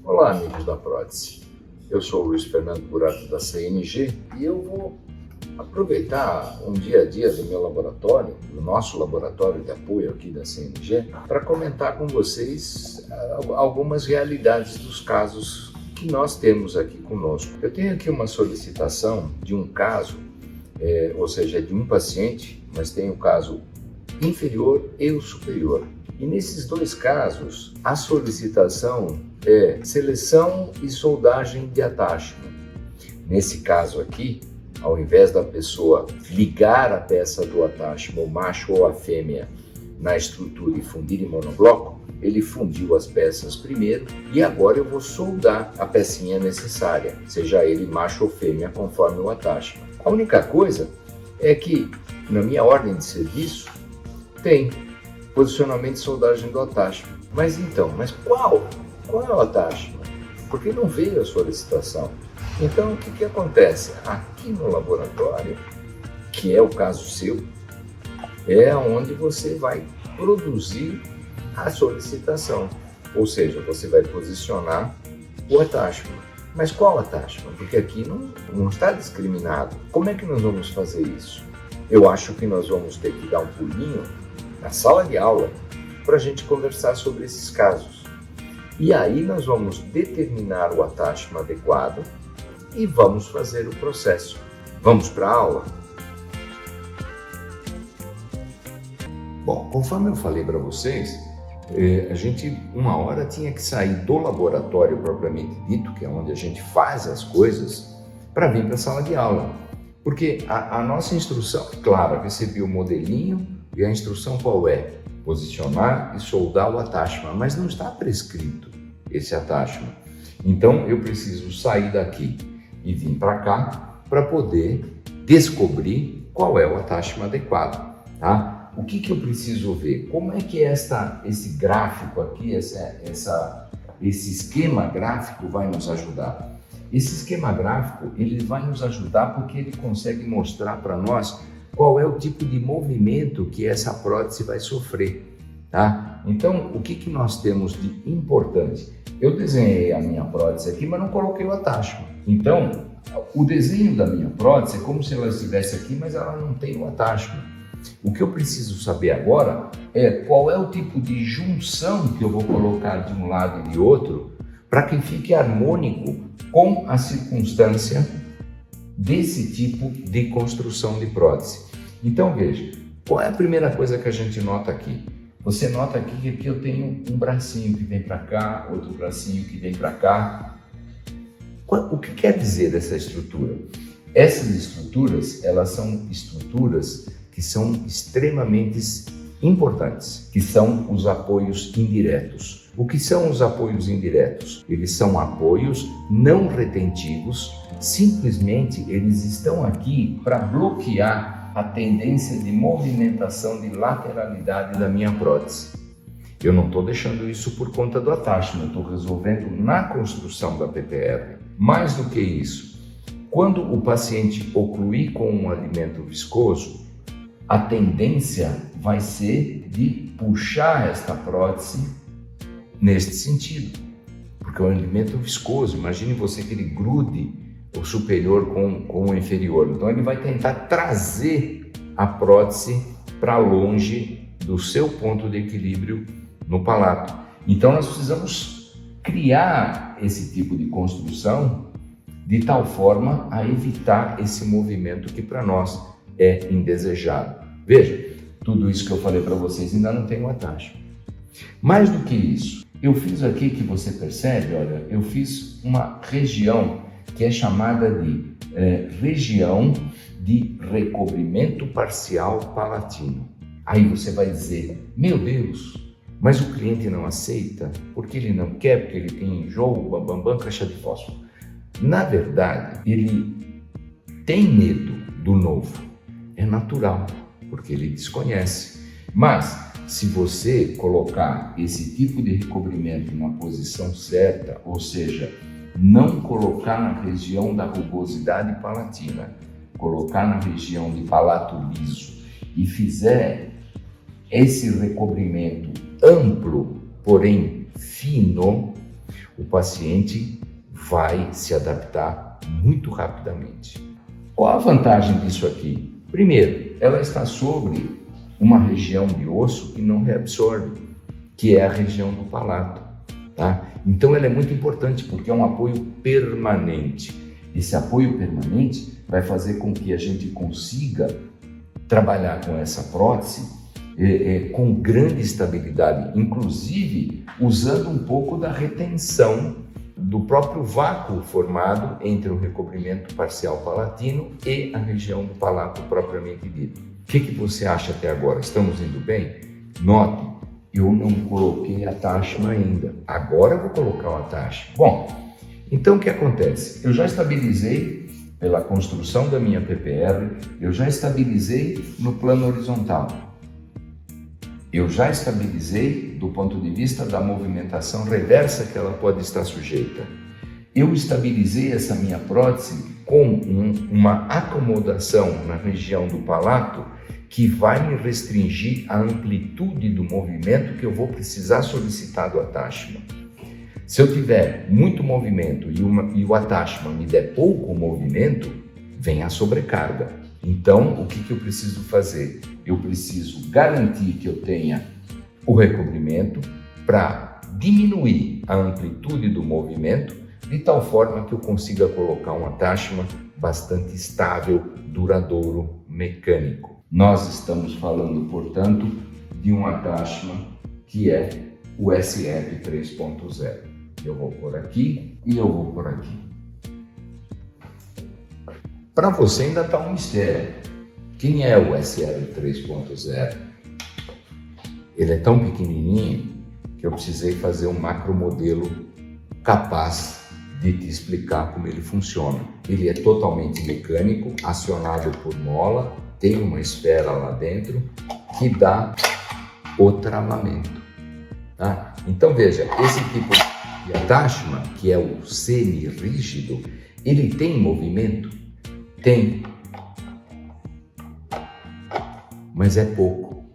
Olá, amigos da prótese. Eu sou o Luiz Fernando Burato da CNG e eu vou aproveitar um dia a dia do meu laboratório, do nosso laboratório de apoio aqui da CNG, para comentar com vocês algumas realidades dos casos que nós temos aqui conosco. Eu tenho aqui uma solicitação de um caso, ou seja, de um paciente, mas tem o caso inferior e o superior. E nesses dois casos, a solicitação é seleção e soldagem de attachment. Nesse caso aqui, ao invés da pessoa ligar a peça do attachment, o macho ou a fêmea, na estrutura e fundir em monobloco, ele fundiu as peças primeiro e agora eu vou soldar a pecinha necessária, seja ele macho ou fêmea, conforme o attachment. A única coisa é que, na minha ordem de serviço, tem posicionamento e soldagem do attachment. Mas qual? Qual é o attachment? Porque não veio a solicitação. Então, o que acontece? Aqui no laboratório, que é o caso seu, é onde você vai produzir a solicitação. Ou seja, você vai posicionar o attachment. Mas qual attachment? Porque aqui não está discriminado. Como é que nós vamos fazer isso? Eu acho que nós vamos ter que dar um pulinho na sala de aula para a gente conversar sobre esses casos. E aí nós vamos determinar o attachment adequado e vamos fazer o processo. Vamos para a aula? Bom, conforme eu falei para vocês, a gente uma hora tinha que sair do laboratório propriamente dito, que é onde a gente faz as coisas, para vir para a sala de aula. Porque a nossa instrução, claro, recebi o modelinho e a instrução qual é? Posicionar e soldar o attachment, mas não está prescrito esse attachment. Então eu preciso sair daqui e vir para cá para poder descobrir qual é o attachment adequado, tá? O que eu preciso ver? Como é que esse gráfico aqui, esse esquema gráfico vai nos ajudar? Esse esquema gráfico ele vai nos ajudar porque ele consegue mostrar para nós qual é o tipo de movimento que essa prótese vai sofrer, tá? Então, o que nós temos de importante? Eu desenhei a minha prótese aqui, mas não coloquei o attachment. Então, o desenho da minha prótese é como se ela estivesse aqui, mas ela não tem o attachment. O que eu preciso saber agora é qual é o tipo de junção que eu vou colocar de um lado e de outro para que fique harmônico com a circunstância desse tipo de construção de prótese. Então veja, qual é a primeira coisa que a gente nota aqui? Você nota aqui que aqui eu tenho um bracinho que vem para cá, outro bracinho que vem para cá. O que quer dizer essa estrutura? Essas estruturas, elas são estruturas que são extremamente importantes, que são os apoios indiretos. O que são os apoios indiretos? Eles são apoios não retentivos, simplesmente eles estão aqui para bloquear a tendência de movimentação de lateralidade da minha prótese. Eu não estou deixando isso por conta do attachment, eu estou resolvendo na construção da PPR. Mais do que isso, quando o paciente ocluir com um alimento viscoso, a tendência vai ser de puxar esta prótese neste sentido, porque é um alimento viscoso. Imagine você que ele grude o superior com o inferior, então ele vai tentar trazer a prótese para longe do seu ponto de equilíbrio no palato. Então nós precisamos criar esse tipo de construção de tal forma a evitar esse movimento que para nós é indesejado. Veja, tudo isso que eu falei para vocês ainda não tem um attachment. Mais do que isso, eu fiz aqui, que você percebe, olha, eu fiz uma região que é chamada de região de recobrimento parcial palatino. Aí você vai dizer, meu Deus, mas o cliente não aceita, porque ele não quer, porque ele tem enjoo, bambambam, caixa de fósforo. Na verdade, ele tem medo do novo. É natural, porque ele desconhece. Mas se você colocar esse tipo de recobrimento na posição certa, ou seja, não colocar na região da rugosidade palatina, colocar na região de palato liso e fizer esse recobrimento amplo, porém fino, o paciente vai se adaptar muito rapidamente. Qual a vantagem disso aqui? Primeiro, ela está sobre uma região de osso que não reabsorve, que é a região do palato, tá? Então ela é muito importante porque é um apoio permanente. Esse apoio permanente vai fazer com que a gente consiga trabalhar com essa prótese com grande estabilidade, inclusive usando um pouco da retenção do próprio vácuo formado entre o recobrimento parcial palatino e a região do palato propriamente dito. O que você acha até agora? Estamos indo bem? Note, eu não coloquei a Attachment ainda. Agora eu vou colocar o Attachment. Bom, então o que acontece? Eu já estabilizei pela construção da minha PPR, eu já estabilizei no plano horizontal. Eu já estabilizei do ponto de vista da movimentação reversa que ela pode estar sujeita. Eu estabilizei essa minha prótese com uma acomodação na região do palato que vai me restringir a amplitude do movimento que eu vou precisar solicitar do Attachment. Se eu tiver muito movimento e o Attachment me der pouco movimento, vem a sobrecarga. Então, o que eu preciso fazer? Eu preciso garantir que eu tenha o recobrimento para diminuir a amplitude do movimento de tal forma que eu consiga colocar um Attachment bastante estável, duradouro, mecânico. Nós estamos falando, portanto, de um Attachment que é o SF 3.0. Eu vou por aqui e eu vou por aqui. Para você ainda está um mistério. Quem é o SR 3.0? Ele é tão pequenininho que eu precisei fazer um macromodelo capaz de te explicar como ele funciona. Ele é totalmente mecânico, acionado por mola, tem uma esfera lá dentro que dá o travamento. Tá? Então veja, esse tipo de Attachment, que é o semi-rígido, ele tem movimento? Tem. Mas é pouco.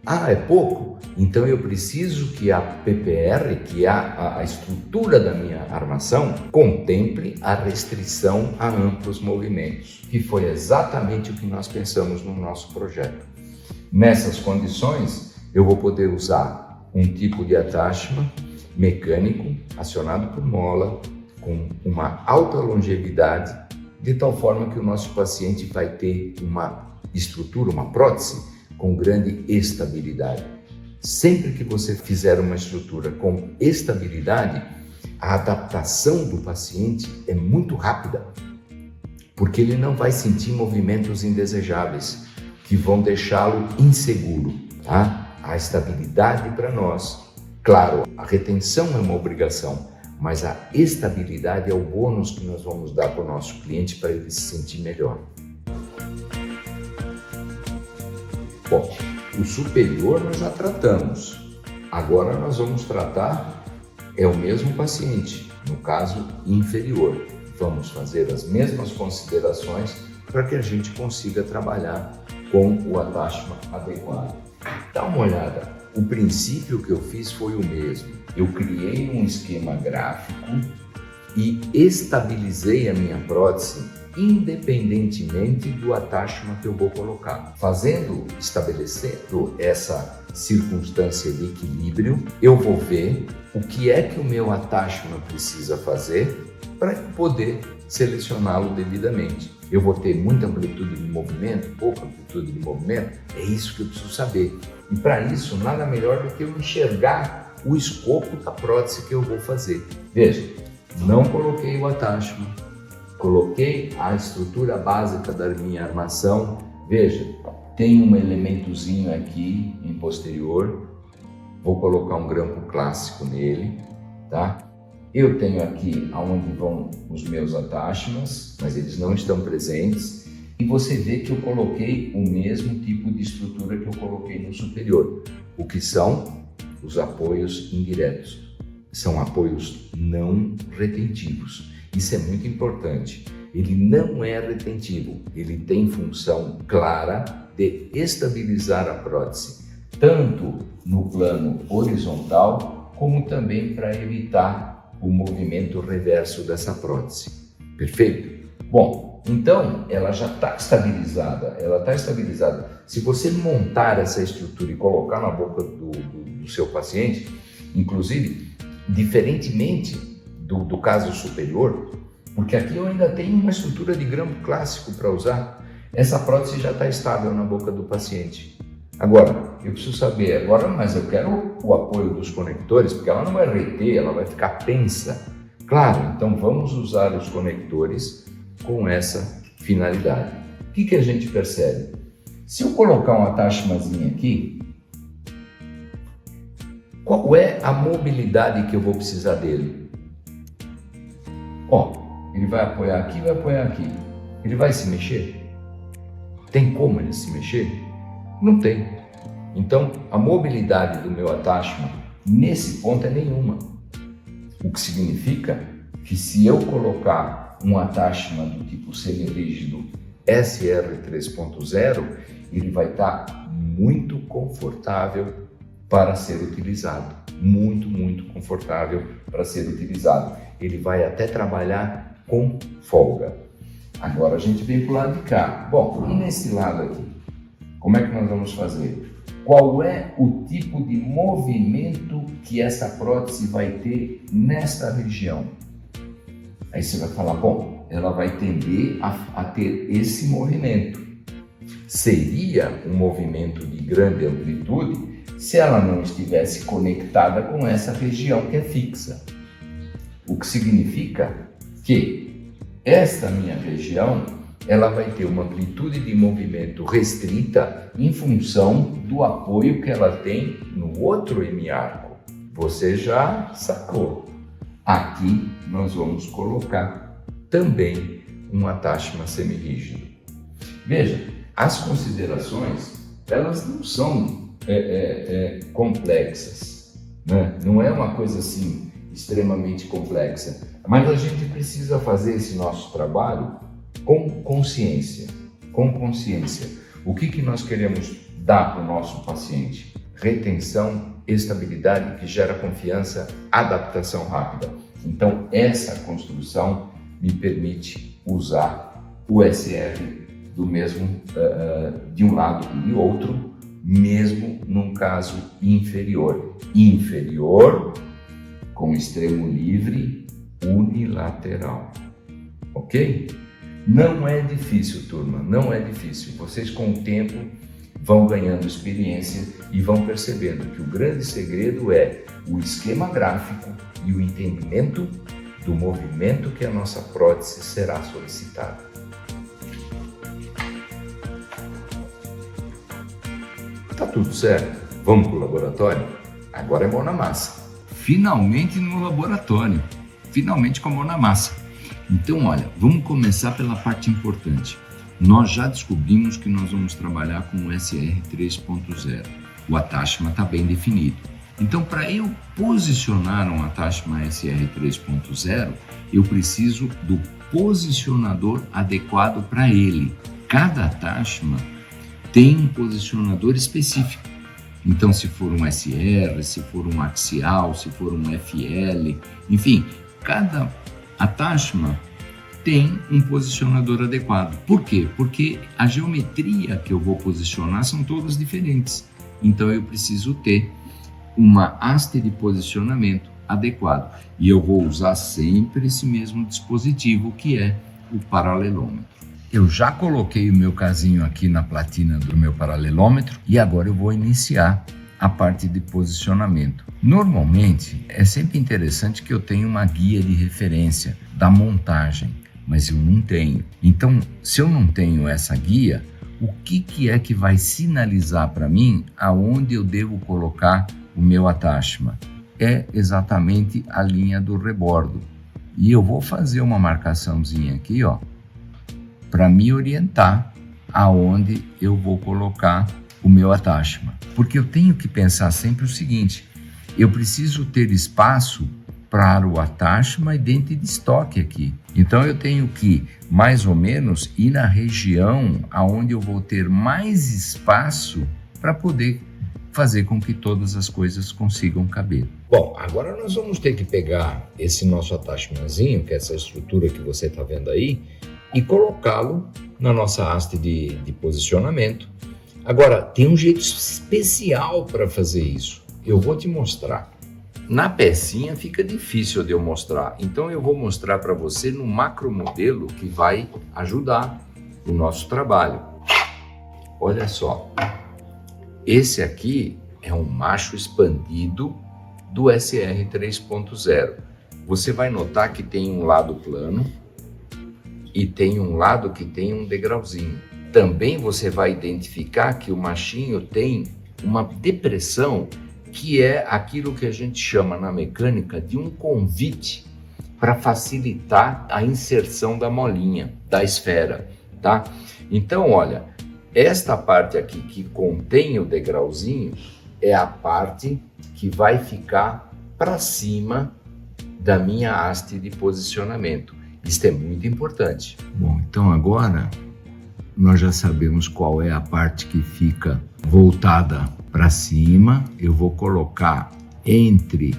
Ah, é pouco? Então eu preciso que a PPR, que é a estrutura da minha armação, contemple a restrição a amplos movimentos, que foi exatamente o que nós pensamos no nosso projeto. Nessas condições, eu vou poder usar um tipo de Attachment mecânico, acionado por mola, com uma alta longevidade, de tal forma que o nosso paciente vai ter uma estrutura, uma prótese com grande estabilidade. Sempre que você fizer uma estrutura com estabilidade, a adaptação do paciente é muito rápida, porque ele não vai sentir movimentos indesejáveis que vão deixá-lo inseguro, tá? A estabilidade para nós, claro, a retenção é uma obrigação, mas a estabilidade é o bônus que nós vamos dar para o nosso cliente para ele se sentir melhor. Bom, o superior nós já tratamos. Agora nós vamos tratar o mesmo paciente, no caso inferior. Vamos fazer as mesmas considerações para que a gente consiga trabalhar com o Attachment adequado. Dá uma olhada. O princípio que eu fiz foi o mesmo. Eu criei um esquema gráfico e estabilizei a minha prótese independentemente do Attachment que eu vou colocar. Estabelecendo essa circunstância de equilíbrio, eu vou ver o que é que o meu Attachment precisa fazer para poder selecioná-lo devidamente. Eu vou ter muita amplitude de movimento, pouca amplitude de movimento? É isso que eu preciso saber. E para isso, nada melhor do que eu enxergar o escopo da prótese que eu vou fazer. Veja, não coloquei o Attachment, coloquei a estrutura básica da minha armação. Veja, tem um elementozinho aqui em posterior, vou colocar um grampo clássico nele, tá? Eu tenho aqui aonde vão os meus Attachments, mas eles não estão presentes. E você vê que eu coloquei o mesmo tipo de estrutura que eu coloquei no superior. O que são os apoios indiretos? São apoios não retentivos. Isso é muito importante. Ele não é retentivo, ele tem função clara de estabilizar a prótese, tanto no plano horizontal, como também para evitar o movimento reverso dessa prótese. Perfeito? Bom, então ela já está estabilizada, Se você montar essa estrutura e colocar na boca do seu paciente, inclusive, diferentemente do caso superior, porque aqui eu ainda tenho uma estrutura de grampo clássico para usar, essa prótese já está estável na boca do paciente. Agora, eu preciso saber, mas eu quero o apoio dos conectores, porque ela não vai reter, ela vai ficar tensa. Claro, então vamos usar os conectores com essa finalidade. O que a gente percebe? Se eu colocar uma Attachmentzinha aqui, qual é a mobilidade que eu vou precisar dele? Ele vai apoiar aqui, vai apoiar aqui. Ele vai se mexer? Tem como ele se mexer? Não tem. Então, a mobilidade do meu attachment nesse ponto é nenhuma. O que significa que se eu colocar um attachment do tipo semi-rígido SR 3.0, ele vai estar muito confortável para ser utilizado. Muito confortável para ser utilizado. Ele vai até trabalhar com folga. Agora a gente vem para o lado de cá. Bom, e nesse lado aqui? Como é que nós vamos fazer? Qual é o tipo de movimento que essa prótese vai ter nesta região? Aí você vai falar, ela vai tender a ter esse movimento. Seria um movimento de grande amplitude se ela não estivesse conectada com essa região que é fixa. O que significa que esta minha região ela vai ter uma amplitude de movimento restrita em função do apoio que ela tem no outro hemiarco. Você já sacou. Aqui nós vamos colocar também um attachment semi-rígido. Veja, as considerações elas não são complexas, né? Não é uma coisa assim extremamente complexa, mas a gente precisa fazer esse nosso trabalho com consciência. O que nós queremos dar para o nosso paciente? Retenção, estabilidade que gera confiança, adaptação rápida. Então essa construção me permite usar o SR do mesmo de um lado e de outro, mesmo num caso inferior com extremo livre unilateral, ok? Não é difícil, turma, não é difícil. Vocês com o tempo vão ganhando experiência e vão percebendo que o grande segredo é o esquema gráfico e o entendimento do movimento que a nossa prótese será solicitada. Tá tudo certo? Vamos para o laboratório? Agora é mão na massa. Finalmente no laboratório, finalmente com a mão na massa. Então, olha, vamos começar pela parte importante. Nós já descobrimos que nós vamos trabalhar com o SR 3.0. O attachment está bem definido. Então, para eu posicionar um attachment SR 3.0, eu preciso do posicionador adequado para ele. Cada attachment tem um posicionador específico. Então, se for um SR, se for um axial, se for um FL, enfim, cada attachment tem um posicionador adequado. Por quê? Porque a geometria que eu vou posicionar são todas diferentes. Então, eu preciso ter uma haste de posicionamento adequado. E eu vou usar sempre esse mesmo dispositivo, que é o paralelômetro. Eu já coloquei o meu casinho aqui na platina do meu paralelômetro e agora eu vou iniciar a parte de posicionamento. Normalmente, é sempre interessante que eu tenha uma guia de referência da montagem, mas eu não tenho. Então, se eu não tenho essa guia, o que é que vai sinalizar para mim aonde eu devo colocar o meu attachment? É exatamente a linha do rebordo. E eu vou fazer uma marcaçãozinha aqui, ó, para me orientar aonde eu vou colocar o meu attachment. Porque eu tenho que pensar sempre o seguinte, eu preciso ter espaço para o attachment e dentro de estoque aqui. Então eu tenho que, mais ou menos, ir na região aonde eu vou ter mais espaço para poder fazer com que todas as coisas consigam caber. Bom, agora nós vamos ter que pegar esse nosso attachmentzinho, que é essa estrutura que você está vendo aí, e colocá-lo na nossa haste de posicionamento. Agora, tem um jeito especial para fazer isso. Eu vou te mostrar. Na pecinha fica difícil de eu mostrar, então eu vou mostrar para você no macromodelo que vai ajudar o nosso trabalho. Olha só, esse aqui é um macho expandido do SR 3.0. Você vai notar que tem um lado plano e tem um lado que tem um degrauzinho. Também você vai identificar que o machinho tem uma depressão, que é aquilo que a gente chama na mecânica de um convite para facilitar a inserção da molinha, da esfera, tá? Então, olha, esta parte aqui que contém o degrauzinho é a parte que vai ficar para cima da minha haste de posicionamento. Isso é muito importante. Bom, então agora nós já sabemos qual é a parte que fica voltada para cima. Eu vou colocar entre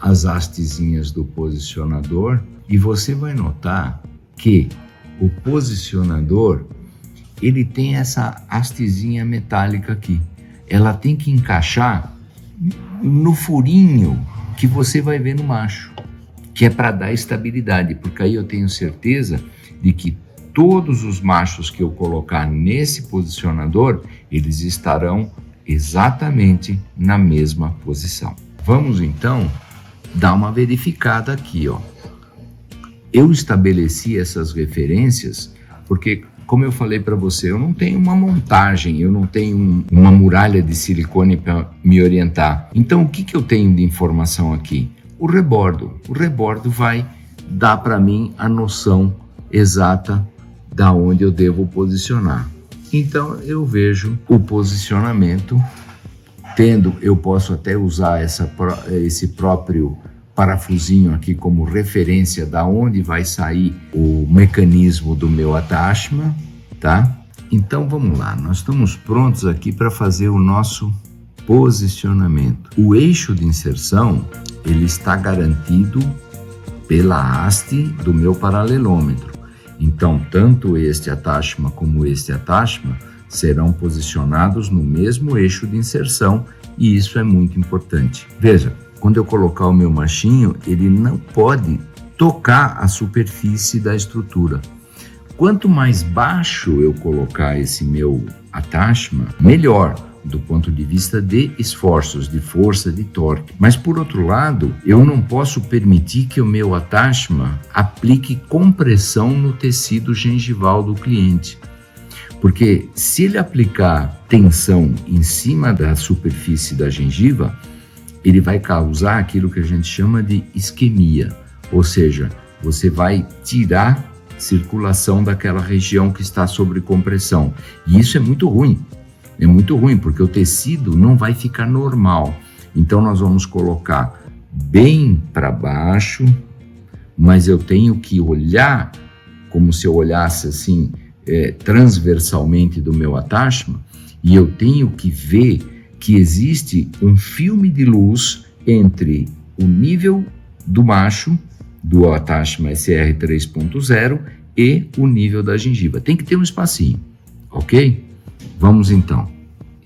as hastezinhas do posicionador e você vai notar que o posicionador ele tem essa hastezinha metálica aqui. Ela tem que encaixar no furinho que você vai ver no macho, que é para dar estabilidade, porque aí eu tenho certeza de que todos os machos que eu colocar nesse posicionador, eles estarão exatamente na mesma posição. Vamos então dar uma verificada aqui, ó. Eu estabeleci essas referências porque, como eu falei para você, eu não tenho uma montagem, eu não tenho uma muralha de silicone para me orientar. Então, o que eu tenho de informação aqui? O rebordo. O rebordo vai dar para mim a noção exata da onde eu devo posicionar. Então eu vejo o posicionamento, eu posso até usar esse próprio parafusinho aqui como referência da onde vai sair o mecanismo do meu attachment, tá? Então vamos lá, nós estamos prontos aqui para fazer o nosso posicionamento. O eixo de inserção, ele está garantido pela haste do meu paralelômetro. Então, tanto este attachment como este attachment serão posicionados no mesmo eixo de inserção e isso é muito importante. Veja, quando eu colocar o meu machinho, ele não pode tocar a superfície da estrutura. Quanto mais baixo eu colocar esse meu attachment, melhor do ponto de vista de esforços, de força, de torque. Mas por outro lado, eu não posso permitir que o meu attachment aplique compressão no tecido gengival do cliente. Porque se ele aplicar tensão em cima da superfície da gengiva, ele vai causar aquilo que a gente chama de isquemia, ou seja, você vai tirar circulação daquela região que está sob compressão. E isso é muito ruim. É muito ruim, porque o tecido não vai ficar normal. Então, nós vamos colocar bem para baixo, mas eu tenho que olhar como se eu olhasse assim, transversalmente do meu attachment, e eu tenho que ver que existe um filme de luz entre o nível do macho, do attachment SR 3.0, e o nível da gengiva. Tem que ter um espacinho, ok? Vamos então,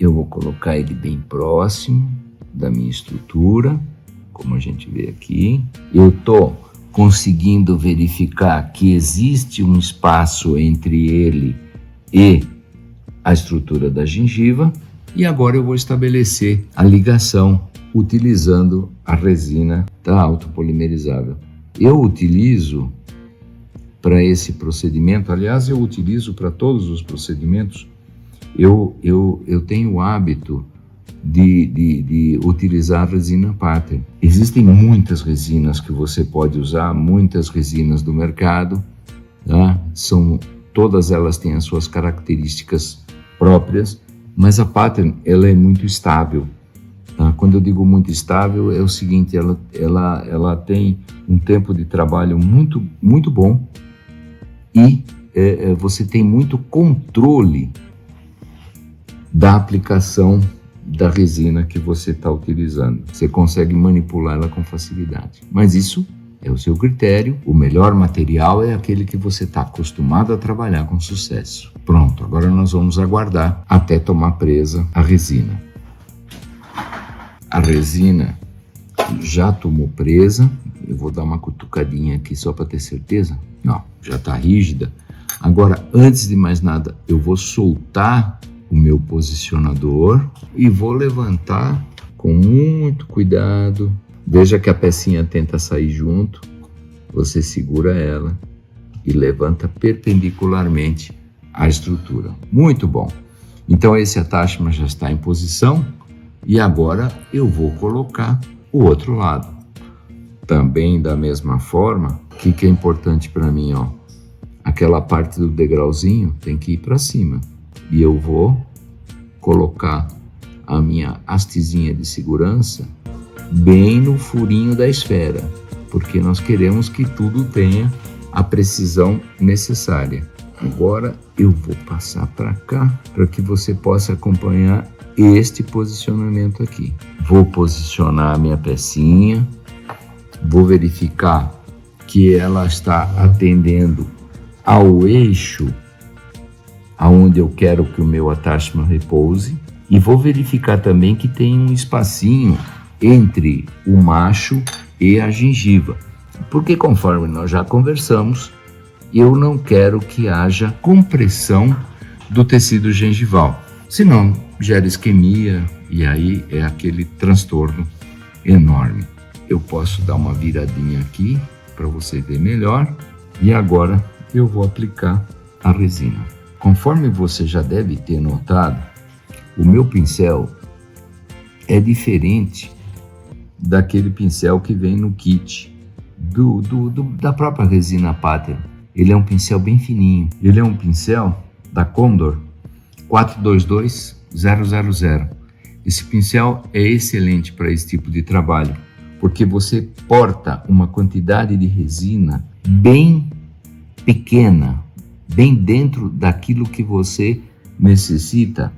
eu vou colocar ele bem próximo da minha estrutura, como a gente vê aqui. Eu estou conseguindo verificar que existe um espaço entre ele e a estrutura da gengiva e agora eu vou estabelecer a ligação utilizando a resina da autopolimerizável. Eu utilizo para esse procedimento, aliás, eu utilizo para todos os procedimentos. Eu tenho o hábito de utilizar resina pattern. Existem muitas resinas que você pode usar, muitas resinas do mercado, tá? São todas elas têm as suas características próprias, mas a Pattern, ela é muito estável. Tá? Quando eu digo muito estável, é o seguinte, ela tem um tempo de trabalho muito, muito bom e você tem muito controle da aplicação da resina que você está utilizando. Você consegue manipular ela com facilidade. Mas isso é o seu critério. O melhor material é aquele que você está acostumado a trabalhar com sucesso. Pronto, agora nós vamos aguardar até tomar presa a resina. A resina já tomou presa. Eu vou dar uma cutucadinha aqui só para ter certeza. Não, já está rígida. Agora, antes de mais nada, eu vou soltar o meu posicionador e vou levantar com muito cuidado. Veja que a pecinha tenta sair junto, você segura ela e levanta perpendicularmente à estrutura. Muito bom. Então esse attachment já está em posição e agora eu vou colocar o outro lado. Também da mesma forma, o que é importante para mim, ó, aquela parte do degrauzinho tem que ir para cima. E eu vou colocar a minha hastezinha de segurança bem no furinho da esfera, porque nós queremos que tudo tenha a precisão necessária. Agora eu vou passar para cá para que você possa acompanhar este posicionamento aqui. Vou posicionar a minha pecinha, vou verificar que ela está atendendo ao eixo aonde eu quero que o meu attachment repouse e vou verificar também que tem um espacinho entre o macho e a gengiva, porque conforme nós já conversamos, eu não quero que haja compressão do tecido gengival, senão gera isquemia e aí é aquele transtorno enorme. Eu posso dar uma viradinha aqui para você ver melhor e agora eu vou aplicar a resina. Conforme você já deve ter notado, o meu pincel é diferente daquele pincel que vem no kit da própria resina Pattern. Ele é um pincel bem fininho. Ele é um pincel da Condor 422000. Esse pincel é excelente para esse tipo de trabalho, porque você porta uma quantidade de resina bem pequena, bem dentro daquilo que você necessita.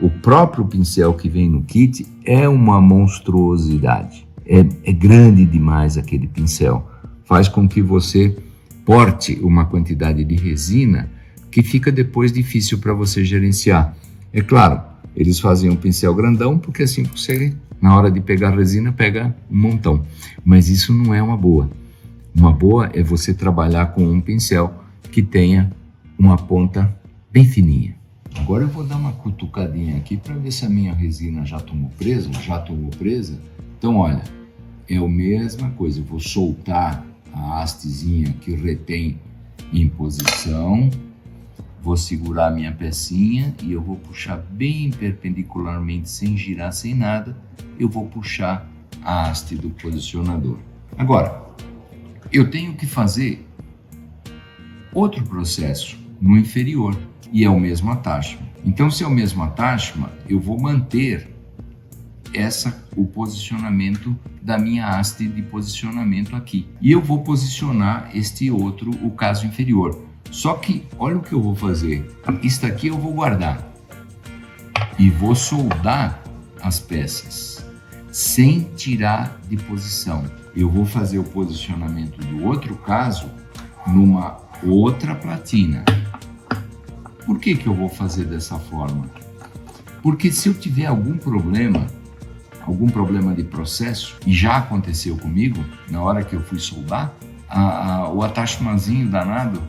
O próprio pincel que vem no kit é uma monstruosidade. É grande demais aquele pincel. Faz com que você porte uma quantidade de resina que fica depois difícil para você gerenciar. É claro, eles fazem um pincel grandão porque assim você, na hora de pegar resina, pega um montão. Mas isso não é uma boa. Uma boa é você trabalhar com um pincel que tenha uma ponta bem fininha. Agora eu vou dar uma cutucadinha aqui para ver se a minha resina já tomou presa. Então olha, é a mesma coisa, eu vou soltar a hastezinha que retém em posição, vou segurar a minha pecinha e eu vou puxar bem perpendicularmente, sem girar, sem nada, eu vou puxar a haste do posicionador. Agora, eu tenho que fazer outro processo no inferior e é o mesmo attachment. Então, se é o mesmo attachment, eu vou manter o posicionamento da minha haste de posicionamento aqui. E eu vou posicionar este outro, o caso inferior. Só que, olha o que eu vou fazer. Isso aqui eu vou guardar e vou soldar as peças sem tirar de posição. Eu vou fazer o posicionamento do outro caso numa outra platina. Por que eu vou fazer dessa forma? Porque se eu tiver algum problema de processo, e já aconteceu comigo, na hora que eu fui soldar, o attachmentzinho danado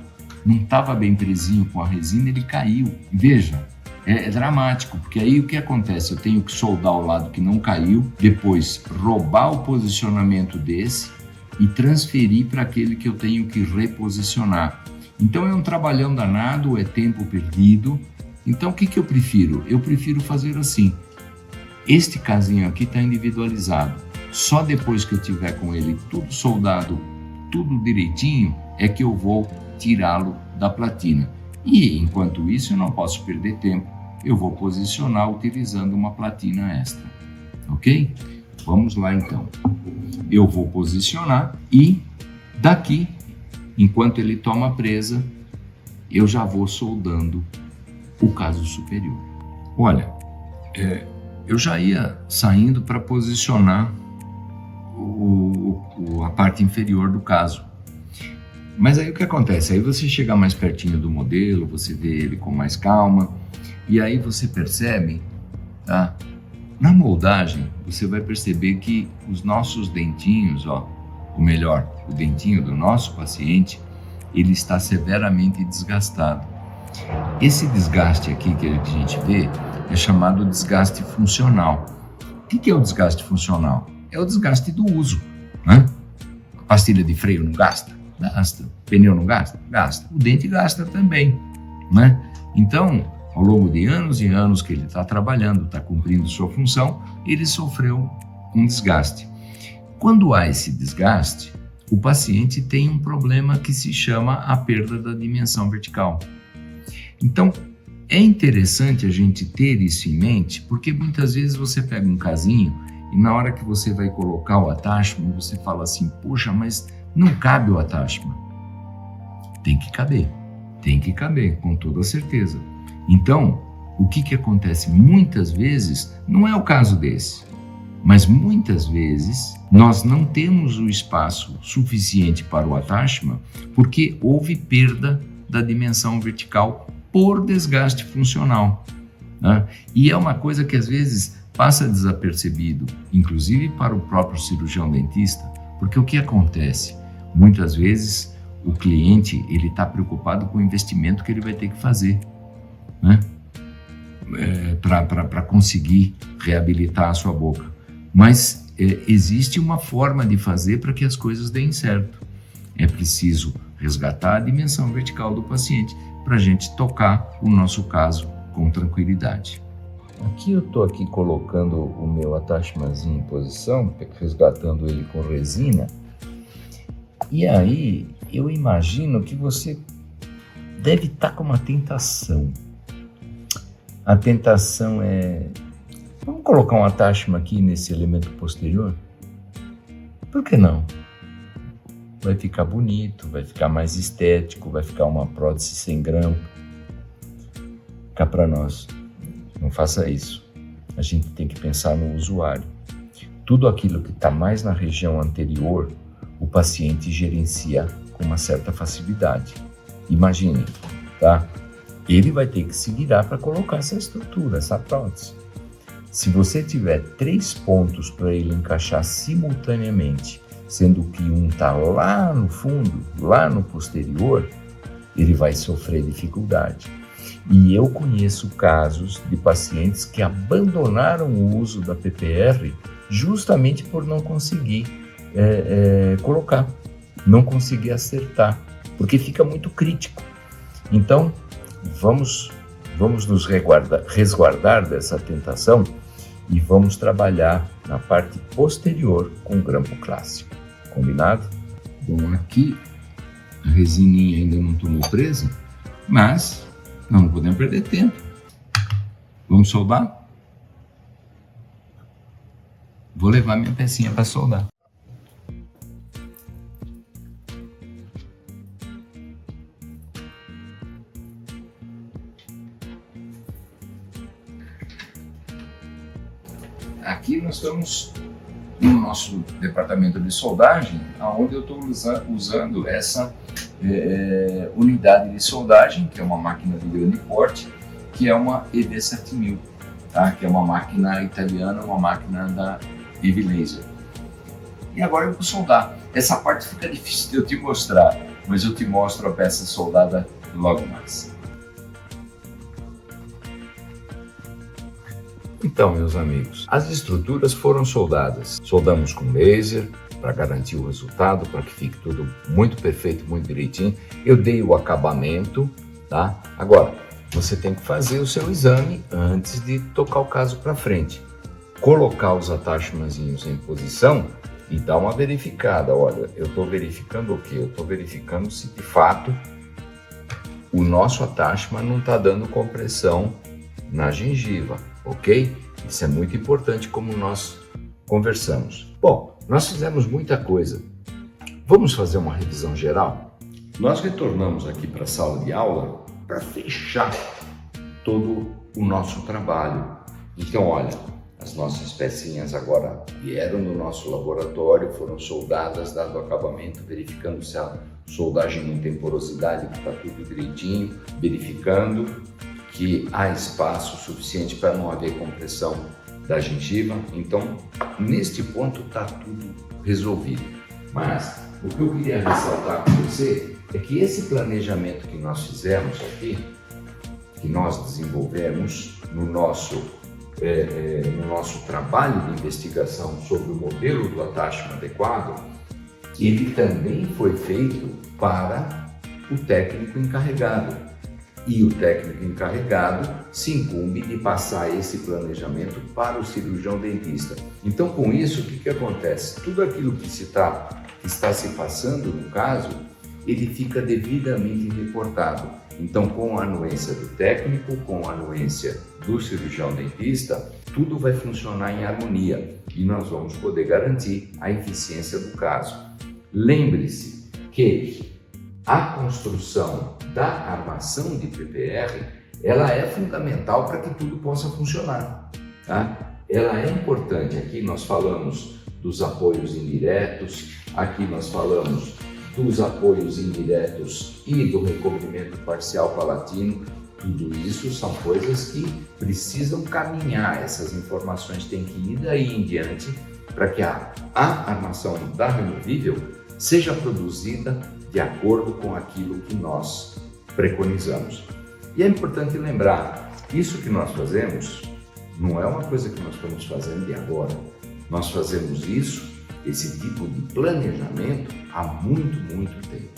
não estava bem presinho com a resina, ele caiu. Veja, é dramático, porque aí o que acontece? Eu tenho que soldar o lado que não caiu, depois roubar o posicionamento desse e transferir para aquele que eu tenho que reposicionar. Então é um trabalhão danado, é tempo perdido. Então o que eu prefiro? Eu prefiro fazer assim. Este casinho aqui está individualizado. Só depois que eu tiver com ele tudo soldado, tudo direitinho, é que eu vou tirá-lo da platina. E, enquanto isso, eu não posso perder tempo. Eu vou posicionar utilizando uma platina extra, ok? Vamos lá, então. Eu vou posicionar e daqui, enquanto ele toma presa, eu já vou soldando o caso superior. Olha, eu já ia saindo para posicionar a parte inferior do caso. Mas aí o que acontece? Aí você chega mais pertinho do modelo, você vê ele com mais calma, e aí você percebe, tá? Na moldagem, você vai perceber que os nossos dentinhos, ou melhor, o dentinho do nosso paciente, ele está severamente desgastado. Esse desgaste aqui que a gente vê é chamado desgaste funcional. O que é o desgaste funcional? É o desgaste do uso, né? A pastilha de freio não gasta? Gasta. Pneu não gasta? Gasta. O dente gasta também, né? Então, ao longo de anos e anos que ele está trabalhando, está cumprindo sua função, ele sofreu um desgaste. Quando há esse desgaste, o paciente tem um problema que se chama a perda da dimensão vertical. Então, é interessante a gente ter isso em mente, porque muitas vezes você pega um casinho e na hora que você vai colocar o attachment, você fala assim, poxa, mas não cabe o attachment. Tem que caber, com toda certeza. Então, o que acontece? Muitas vezes, não é o caso desse, mas muitas vezes nós não temos o espaço suficiente para o attachment porque houve perda da dimensão vertical por desgaste funcional, né? E é uma coisa que às vezes passa desapercebido, inclusive para o próprio cirurgião dentista, porque o que acontece? Muitas vezes o cliente ele está preocupado com o investimento que ele vai ter que fazer, né? Para conseguir reabilitar a sua boca. Mas existe uma forma de fazer para que as coisas deem certo. É preciso resgatar a dimensão vertical do paciente para a gente tocar o nosso caso com tranquilidade. Aqui eu estou colocando o meu attachmentzinho em posição, resgatando ele com resina. E aí eu imagino que você deve estar com uma tentação. A tentação é... Vamos colocar um attachment aqui nesse elemento posterior? Por que não? Vai ficar bonito, vai ficar mais estético, vai ficar uma prótese sem grampo. Cá para nós. Não faça isso. A gente tem que pensar no usuário. Tudo aquilo que está mais na região anterior, o paciente gerencia com uma certa facilidade. Imagine, tá? Ele vai ter que se virar para colocar essa estrutura, essa prótese. Se você tiver 3 pontos para ele encaixar simultaneamente, sendo que um está lá no fundo, lá no posterior, ele vai sofrer dificuldade. E eu conheço casos de pacientes que abandonaram o uso da PPR justamente por não conseguir colocar, não conseguir acertar, porque fica muito crítico. Então, vamos nos resguardar dessa tentação e vamos trabalhar na parte posterior com grampo clássico. Combinado? Bom, aqui a resininha ainda não tomou presa, mas não podemos perder tempo. Vamos soldar? Vou levar minha pecinha para soldar. Aqui nós estamos no nosso departamento de soldagem, onde eu estou usando essa unidade de soldagem, que é uma máquina de grande porte, que é uma EV7000, tá? Que é uma máquina italiana, uma máquina da EV Laser. E agora eu vou soldar. Essa parte fica difícil de eu te mostrar, mas eu te mostro a peça soldada logo mais. Então, meus amigos, as estruturas foram soldadas. Soldamos com laser para garantir o resultado, para que fique tudo muito perfeito, muito direitinho. Eu dei o acabamento, tá? Agora, você tem que fazer o seu exame antes de tocar o caso para frente. Colocar os attachmentzinhos em posição e dar uma verificada. Olha, eu estou verificando o quê? Eu estou verificando se de fato o nosso attachment não está dando compressão na gengiva, ok? Isso é muito importante como nós conversamos. Bom, nós fizemos muita coisa. Vamos fazer uma revisão geral? Nós retornamos aqui para a sala de aula para fechar todo o nosso trabalho. Então, olha, as nossas pecinhas agora vieram do nosso laboratório, foram soldadas, dado o acabamento, verificando se a soldagem não tem porosidade, que está tudo direitinho, verificando que há espaço suficiente para não haver compressão da gengiva. Então, neste ponto está tudo resolvido. Mas o que eu queria ressaltar com você é que esse planejamento que nós fizemos aqui, que nós desenvolvemos no nosso trabalho de investigação sobre o modelo do attachment adequado, ele também foi feito para o técnico encarregado. E o técnico encarregado se incumbe de passar esse planejamento para o cirurgião dentista. Então, com isso, o que acontece? Tudo aquilo que está se passando no caso, ele fica devidamente reportado. Então, com a anuência do técnico, com a anuência do cirurgião dentista, tudo vai funcionar em harmonia e nós vamos poder garantir a eficiência do caso. Lembre-se que a construção da armação de PPR, ela é fundamental para que tudo possa funcionar, tá? Ela é importante. Aqui nós falamos dos apoios indiretos, aqui nós falamos dos apoios indiretos e do recobrimento parcial palatino. Tudo isso são coisas que precisam caminhar, essas informações têm que ir daí em diante para que a armação da removível seja produzida de acordo com aquilo que nós preconizamos. E é importante lembrar, isso que nós fazemos não é uma coisa que nós estamos fazendo de agora. Nós fazemos esse tipo de planejamento há muito tempo.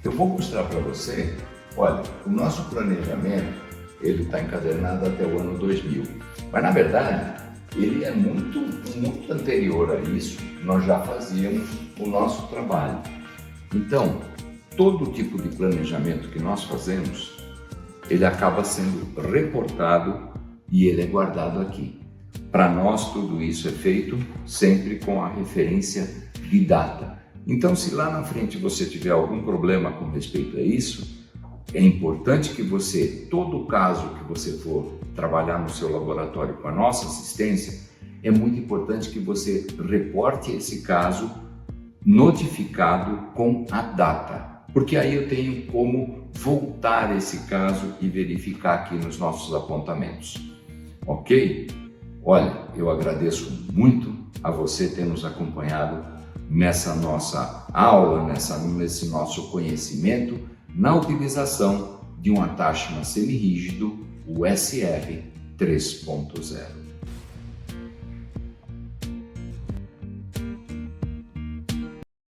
Eu vou mostrar para você, olha, o nosso planejamento, ele está encadernado até o ano 2000, mas na verdade ele é muito anterior a isso. Nós já fazíamos o nosso trabalho. Então, todo tipo de planejamento que nós fazemos, ele acaba sendo reportado e ele é guardado aqui. Para nós, tudo isso é feito sempre com a referência de data. Então, se lá na frente você tiver algum problema com respeito a isso, é importante que você, todo caso que você for trabalhar no seu laboratório com a nossa assistência, é muito importante que você reporte esse caso notificado com a data, porque aí eu tenho como voltar esse caso e verificar aqui nos nossos apontamentos, ok? Olha, eu agradeço muito a você ter nos acompanhado nessa nossa aula, nesse nosso conhecimento na utilização de um attachment semirrígido, o SR 3.0.